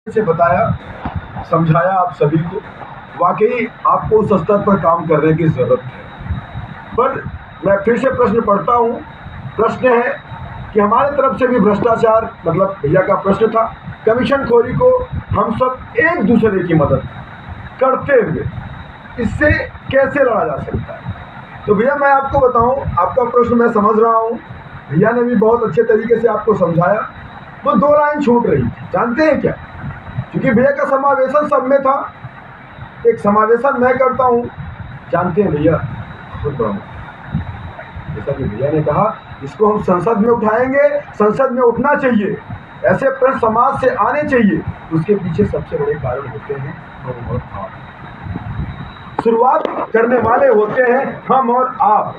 से बताया, समझाया आप सभी को। वाक़ई आपको उस स्तर पर काम करने की ज़रूरत है। पर मैं फिर से प्रश्न पढ़ता हूँ। प्रश्न है कि हमारे तरफ से भी भ्रष्टाचार, मतलब भैया का प्रश्न था, कमीशनखोरी को हम सब एक दूसरे की मदद करते हुए इससे कैसे लड़ा जा सकता है। तो भैया मैं आपको बताऊं, आपका प्रश्न मैं समझ रहा हूं। भैया ने भी बहुत अच्छे तरीके से आपको समझाया। वो 2 लाइन छूट रही थी, जानते हैं क्या? क्योंकि भैया का समावेशन सब में था, एक समावेशन मैं करता हूँ। जानते हैं भैया, बहुत बड़ा मुद्दा। जैसा कि भैया ने कहा, इसको हम संसद में उठाएंगे, संसद में उठना चाहिए, ऐसे प्रश्न समाज से आने चाहिए। उसके पीछे सबसे बड़े कारण होते हैं हम और आप। शुरुआत करने वाले होते हैं हम और आप।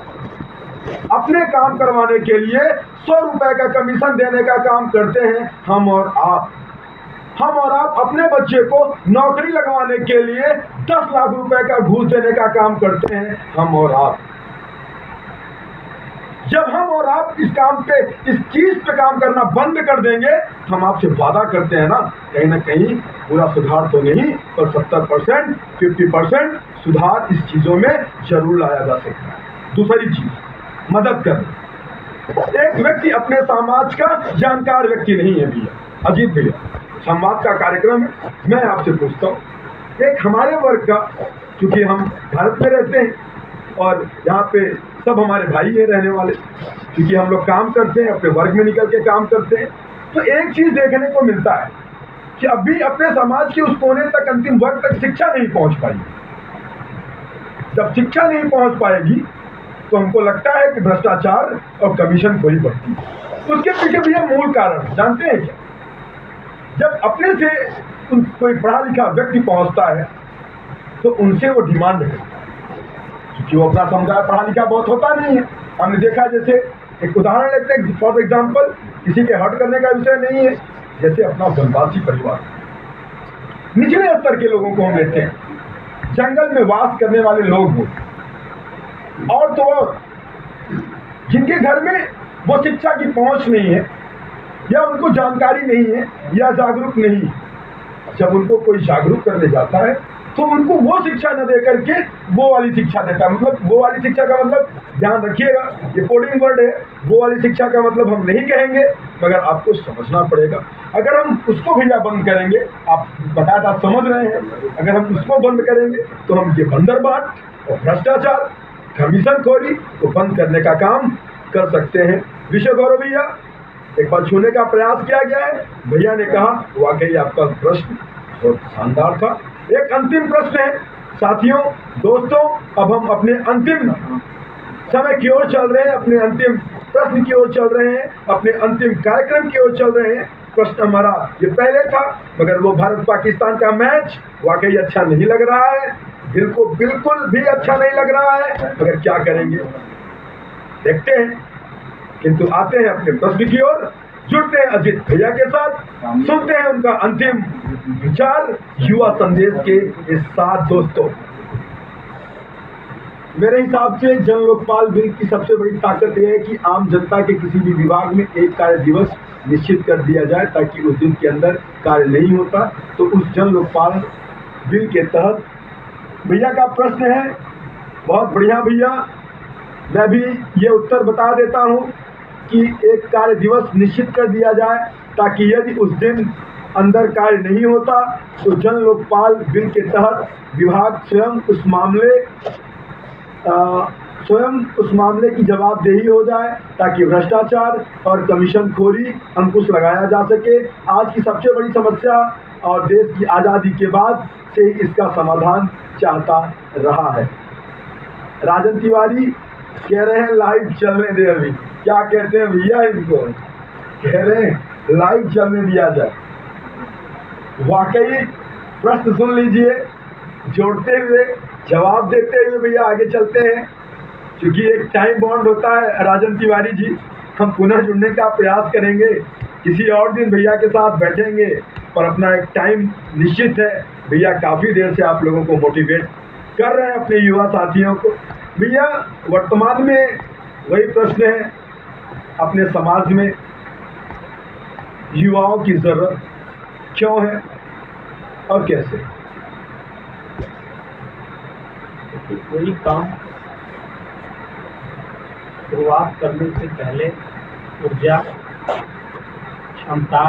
अपने काम करवाने के लिए 100 रुपए का कमीशन देने का काम करते हैं हम और आप। हम और आप अपने बच्चे को नौकरी लगवाने के लिए 10 लाख रुपए का घूस देने का काम करते हैं हम और आप। जब हम और आप इस काम पे, इस चीज पे काम करना बंद कर देंगे, हम आपसे वादा करते हैं ना कहीं पूरा सुधार तो नहीं, पर 70%, 50% सुधार इस चीजों में जरूर लाया जा सकता है। दूसरी चीज, मदद करना। एक व्यक्ति अपने समाज का जानकार व्यक्ति नहीं है भैया, अजीत भैया, संवाद का कार्यक्रम है। मैं आपसे पूछता हूँ, एक हमारे वर्ग का, क्योंकि हम भारत में रहते हैं और यहाँ पे सब हमारे भाई हैं रहने वाले, क्योंकि हम लोग काम करते हैं, अपने वर्ग में निकल के काम करते हैं, तो एक चीज देखने को मिलता है कि अभी अपने समाज के उस कोने तक, अंतिम वर्ग तक शिक्षा नहीं पहुंच पाई। जब शिक्षा नहीं पहुंच पाएगी तो हमको लगता है कि भ्रष्टाचार और कमीशनखोरी बढ़ती है। उसके पीछे भैया मूल कारण जानते हैं क्या? जब अपने से कोई पढ़ा लिखा व्यक्ति पहुंचता है तो उनसे वो डिमांड करता है, क्योंकि वो अपना समुदाय पढ़ा लिखा बहुत होता नहीं है। हमने देखा, जैसे एक उदाहरण लेते हैं, फॉर एग्जाम्पल, किसी के हट करने का विषय नहीं है, जैसे अपना वनवासी परिवार, निचले स्तर के लोगों को हम लेते हैं, जंगल में वास करने वाले लोग हो, और तो और जिनके घर में वो शिक्षा की पहुंच नहीं है, या उनको जानकारी नहीं है, या जागरूक नहीं है। जब उनको कोई जागरूक करने जाता है तो उनको वो शिक्षा न दे करके वो वाली शिक्षा देता है। मतलब वो वाली शिक्षा का मतलब, ध्यान रखिएगा, ये कोडिंग वर्ड है, वो वाली शिक्षा का मतलब हम नहीं कहेंगे, मगर आपको समझना पड़ेगा। अगर हम उसको भैया बंद करेंगे, आप बताया समझ रहे हैं, अगर हम उसको बंद करेंगे तो हम ये बंदरबाट और भ्रष्टाचार, कमीशनखोरी को बंद करने का काम कर सकते हैं। विषय गौरव भैया एक बार छूने का प्रयास किया गया है। भैया ने कहा, वाकई आपका प्रश्न बहुत शानदार था। एक अंतिम प्रश्न है साथियों, दोस्तों, अब हम अपने अंतिम समय की ओर चल रहे हैं, अपने अंतिम प्रश्न की ओर चल रहे हैं, अपने अंतिम कार्यक्रम की ओर चल रहे हैं। प्रश्न हमारा ये पहले था, मगर वो भारत पाकिस्तान का मैच वाकई अच्छा नहीं लग रहा है, दिल को बिल्कुल भी अच्छा नहीं लग रहा है, मगर क्या करेंगे, देखते हैं। किंतु आते हैं अपने प्रश्न की ओर, जुड़ते हैं अजीत भैया के साथ, सुनते हैं उनका अंतिम विचार युवा संदेश के इस साथ। दोस्तों, मेरे हिसाब से जन लोकपाल बिल की सबसे बड़ी ताकत यह है कि आम जनता के किसी भी विभाग में एक कार्य दिवस निश्चित कर दिया जाए, ताकि उस दिन के अंदर कार्य नहीं होता तो उस जन लोकपाल बिल के तहत। भैया का प्रश्न है बहुत बढ़िया भैया, मैं भी ये उत्तर बता देता हूँ कि एक कार्य दिवस निश्चित कर दिया जाए, ताकि यदि उस दिन अंदर कार्य नहीं होता तो जन लोकपाल बिल के तहत विभाग स्वयं उस मामले की जवाबदेही हो जाए, ताकि भ्रष्टाचार और कमीशनखोरी अंकुश लगाया जा सके। आज की सबसे बड़ी समस्या और देश की आज़ादी के बाद से इसका समाधान चाहता रहा है। राजन तिवारी कह रहे हैं लाइट चलने दे, अभी क्या कहते हैं भैया इनको, कह रहे हैं लाइट चलने दिया जाए। वाकई प्रश्न सुन लीजिए, जोड़ते हुए जवाब देते हुए भैया आगे चलते हैं, क्योंकि एक टाइम बॉन्ड होता है। राजन तिवारी जी, हम पुनः जुड़ने का प्रयास करेंगे, किसी और दिन भैया के साथ बैठेंगे, पर अपना एक टाइम निश्चित है। भैया काफ़ी देर से आप लोगों को मोटिवेट कर रहे हैं, अपने युवा साथियों को। भैया वर्तमान में वही प्रश्न है, अपने समाज में युवाओं की ज़रूरत क्यों है, और कैसे? कि कोई काम शुरुआत करने से पहले ऊर्जा, क्षमता,